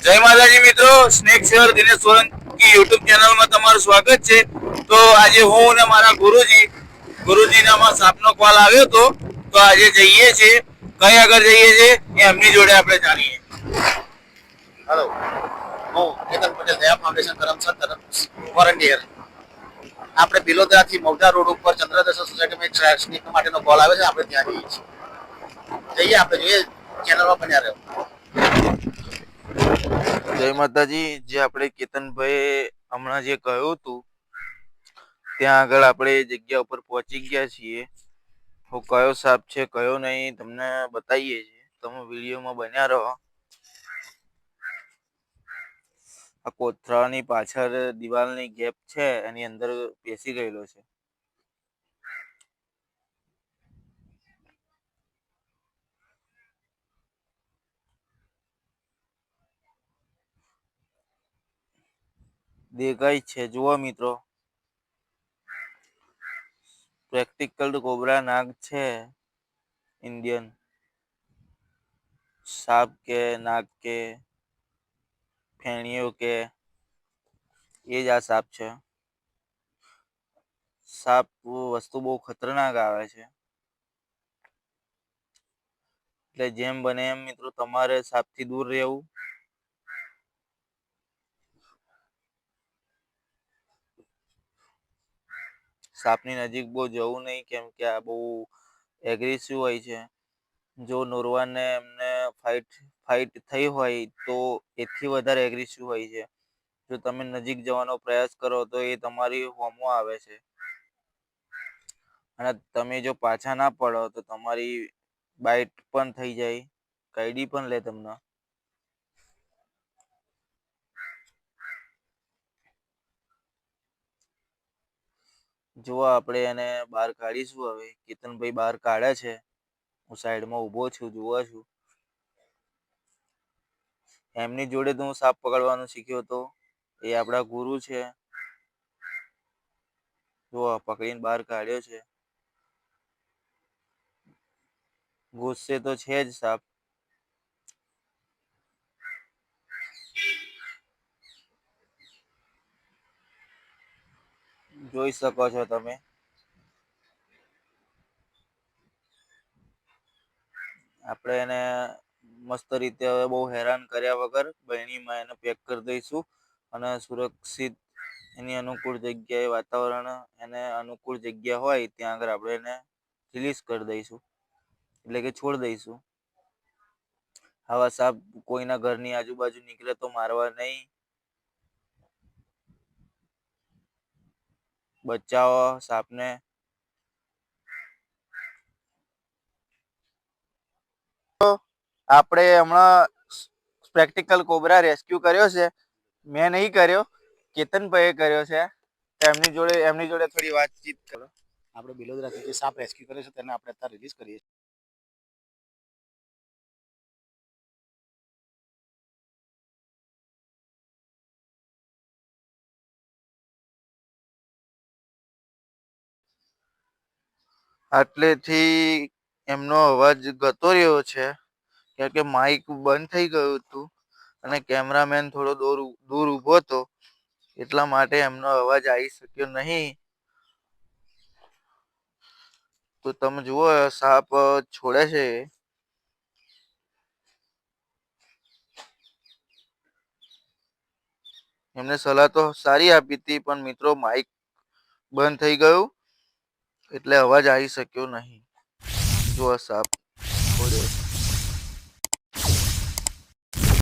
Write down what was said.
જય માતાજી મિત્રો, સ્નેક સેવર દિનેશ સોલંકી યુટ્યુબ ચેનલમાં તમારું સ્વાગત છે. તો આજે હું અને મારા ગુરુજીનામાં સાપનો કોલ આવ્યો હતો. તો આજે જઈએ છીએ, કઈ આગળ જઈએ છીએ એ એમની જોડે આપણે જાણીએ. હેલો, હું કેતન પટેલ દયા ફાઉન્ડેશન કરમસદ તરફ વોરંટિયર. આપણે બિલોદરાથી મૌજા રોડ ઉપર ચંદ્રદર્શન સોસાયટીમાં એક સ્નેક માટેનો કોલ આવે છે. આપણે ત્યાં જઈએ આપણે જોઈએ, ચેનલમાં બન્યા રહ્યો. જય માતાજી. જે આપણે કેતનભાઈ હમણાં જે કહ્યું હતું ત્યાં આગળ આપણે જગ્યા ઉપર પહોંચી ગયા છીએ. હું કયો સાપ છે કયો નહીં તમને બતાવીએ છીએ, તમે વિડીયોમાં બન્યા રહો. આ કોથળાની પાછળ દિવાલની ગેપ છે, એની અંદર બેસી ગયેલો છે. દેખાય છે, જુઓ મિત્રો. પ્રેક્ટિકલ કોબરા નાગ છે, ઇન્ડિયન સાપ કે નાગ કે ફેણીઓ કે એ જ આ સાપ છે. સાપ વસ્તુ બહુ ખતરનાક આવે છે, એટલે જેમ બને એમ મિત્રો તમારે સાપથી દૂર રહેવું. સાપની નજીક બહુ જવું નહીં, કેમ કે આ બહુ એગ્રેસિવ હોય છે. જો નોરવાને એમને ફાઇટ થઈ હોય તો એથી વધારે એગ્રેસિવ હોય છે. જો તમે નજીક જવાનો પ્રયાસ કરો તો એ તમારી હોમો આવે છે, અને તમે જો પાછા ના પડો તો તમારી બાઇટ પણ થઈ જાય, કરડી પણ લે તમને. જો આપણે એને બહાર કાઢીશું. હવે કેતનભાઈ બહાર કાઢે છે, હું સાઈડમાં ઊભો છું, જોવા છું. એમની જોડે તો હું સાપ પકડવાનું શીખ્યો હતો. એ આપણા ગુરુ છે. જો પકડીને બહાર કાઢ્યો છે. ગુસ્સે તો છે જ સાપ. જોઈ શકો છો તમે. આપણે એને મસ્ત રીતે હવે બહુ હેરાન કર્યા વગર બરણીમાં એને પેક કરી દઈશું, અને સુરક્ષિત એની અનુકૂળ જગ્યાએ વાતાવરણ એને અનુકૂળ જગ્યા હોય ત્યાં આગળ આપણે એને રિલીઝ કરી દઈશું, એટલે કે છોડી દઈશું. આવા સાપ કોઈના ઘરની આજુબાજુ નીકળે તો મારવા નહીં. બચાવો સાપને. આપણે હમણાં પ્રેક્ટિકલ કોબરા રેસ્ક્યુ કર્યો છે. મેં નહીં કર્યો, કેતનભાઈએ કર્યો છે. એમની જોડે થોડી વાતચીત કરો. આપણે બિલોદરાથી જે સાપ રેસ્ક્યુ કર્યો છે તેને આપણે અત્યારે રિલીઝ કરીએ છીએ. આટલેથી એમનો અવાજ ગતો રહ્યો છે, કારણ કે માઇક બંધ થઈ ગયું હતું અને કેમેરામેન થોડો દૂર ઊભો હતો, એટલા માટે એમનો અવાજ આવી શક્યો નહીં. તો તમે જુઓ સાપ છોડે છે. એમને સલાહ તો સારી આપી હતી, પણ મિત્રો માઇક બંધ થઈ ગયું એટલે અવાજ આવી શક્યો નહીં. જો સાપ છોડ્યો.